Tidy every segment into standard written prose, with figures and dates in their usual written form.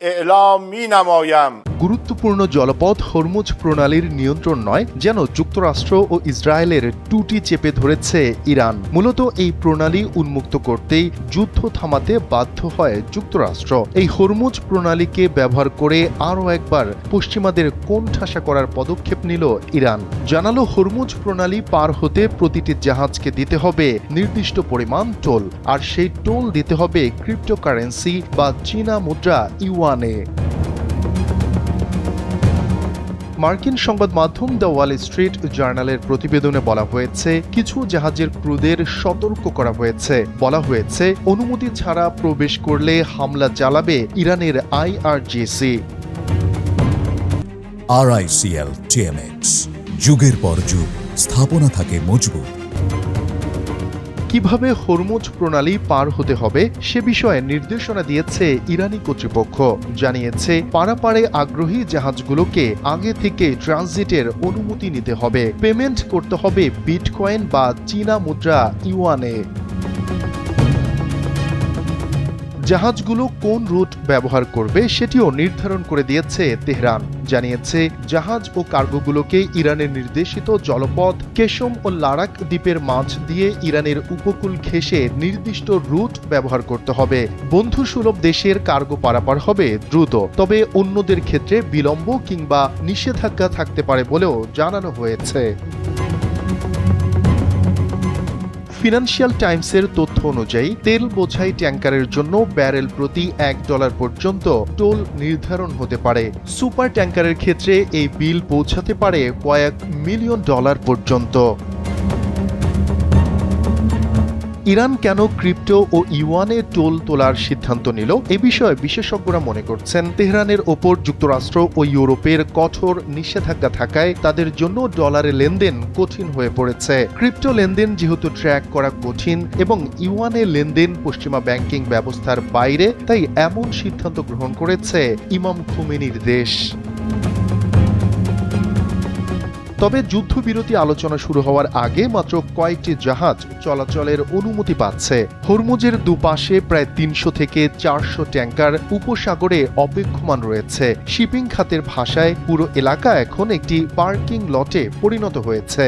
اعلام می‌نمایم গুরুত্বপূর্ণ জলপথ হরমুজ প্রণালীর নিয়ন্ত্রণ নয়, যেন যুক্তরাষ্ট্র ও ইসরায়েলের টুটি চেপে ধরেছে ইরান। মূলত এই প্রণালী উন্মুক্ত করতেই যুদ্ধ থামাতে বাধ্য হয় যুক্তরাষ্ট্র। এই হরমুজ প্রণালীকে ব্যবহার করে আরও একবার পশ্চিমাদের কোণঠাসা করার পদক্ষেপ নিল ইরান। জানালো, হরমুজ প্রণালী পার হতে প্রতিটি জাহাজকে দিতে হবে নির্দিষ্ট পরিমাণ টোল, আর সেই টোল দিতে হবে ক্রিপ্টোকারেন্সি বা চীনা মুদ্রা ইউয়ানে। মার্কিন সংবাদ মাধ্যম দ্য ওয়াল স্ট্রিট জার্নালের প্রতিবেদনে বলা হয়েছে, কিছু জাহাজের ক্রুদের সতর্ক করা হয়েছে। বলা হয়েছে, অনুমতি ছাড়া প্রবেশ করলে হামলা চালাবে ইরানের IRGC। RICL TMX, যুগের পর যুগ স্থাপনা থাকে মজবুত। কিভাবে হরমুজ প্রণালী পার হতে হবে সে বিষয়ে নির্দেশনা দিয়েছে ইরানি কর্তৃপক্ষ। জানিয়েছে, পারাপারে আগ্রহী জাহাজগুলোকে আগে থেকে ট্রানজিটের অনুমতি নিতে হবে। পেমেন্ট করতে হবে বিটকয়েন বা চীনা মুদ্রা ইউয়ানে। জাহাজগুলো কোন রুট ব্যবহার করবে সেটিও নির্ধারণ করে দিয়েছে তেহরান। জানিয়েছে, জাহাজ ও কার্গোগুলোকে ইরানের নির্দেশিত জলপথ কেশম ও লারাক দ্বীপের মাঝ দিয়ে ইরানের উপকূল ঘেঁষে নির্দিষ্ট রুট ব্যবহার করতে হবে। বন্ধুসুলভ দেশের কার্গো পারাপার হবে দ্রুত, তবে অন্যদের ক্ষেত্রে বিলম্ব কিংবা নিষেধাজ্ঞা থাকতে পারে বলেও জানানো হয়েছে। ফিনান্সিয়াল টাইমসের তথ্য অনুযায়ী তেল বোঝাই ট্যাঙ্কারের জন্য ব্যারেল প্রতি $1 পর্যন্ত টোল নির্ধারণ হতে পারে। সুপার ট্যাঙ্কারের ক্ষেত্রে এই বিল পৌঁছাতে পারে কয়েক মিলিয়ন ডলার পর্যন্ত। ইরান কেন ক্রিপ্টো ও ইউয়ানে টোল তোলার সিদ্ধান্ত নিল এ বিষয়ে বিশেষজ্ঞরা মনে করছেন, তেহরানের ওপর যুক্তরাষ্ট্র ও ইউরোপের কঠোর নিষেধাজ্ঞা থাকায় তাদের জন্য ডলারে লেনদেন কঠিন হয়ে পড়েছে। ক্রিপ্টো লেনদেন যেহেতু ট্র্যাক করা কঠিন এবং ইউয়ানে লেনদেন পশ্চিমা ব্যাংকিং ব্যবস্থার বাইরে, তাই এমন সিদ্ধান্ত গ্রহণ করেছে ইমাম খুমেনির দেশ। তবে যুদ্ধবিরতি আলোচনা শুরু হওয়ার আগে মাত্র কয়েকটি জাহাজ চলাচলের অনুমতি পাচ্ছে। হরমুজের দুপাশে প্রায় 300 থেকে 400 ট্যাঙ্কার উপসাগরে অপেক্ষমান রয়েছে। শিপিং খাতের ভাষায় পুরো এলাকা এখন একটি পার্কিং লটে পরিণত হয়েছে।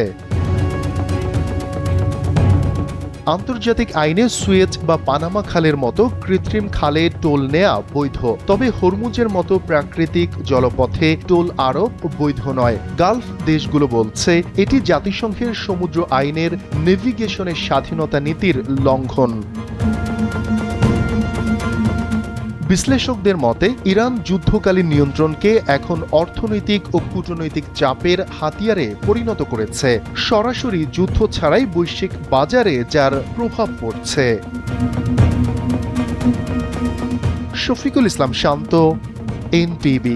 আন্তর্জাতিক আইনে সুয়েজ বা পানামা খালের মতো কৃত্রিম খালে টোল নেয়া বৈধ, তবে হরমুজের মতো প্রাকৃতিক জলপথে টোল আরোপ বৈধ নয়। গালফ দেশগুলো বলছে এটি জাতিসংঘের সমুদ্র আইনের নেভিগেশনের স্বাধীনতা নীতির লঙ্ঘন। বিশ্লেষকদের মতে, ইরান যুদ্ধকালীন নিয়ন্ত্রণকে এখন অর্থনৈতিক ও কূটনৈতিক চাপের হাতিয়ারে পরিণত করেছে, সরাসরি যুদ্ধ ছাড়াই বৈশ্বিক বাজারে যার প্রভাব পড়ছে। শফিকুল ইসলাম শান্ত, NTV।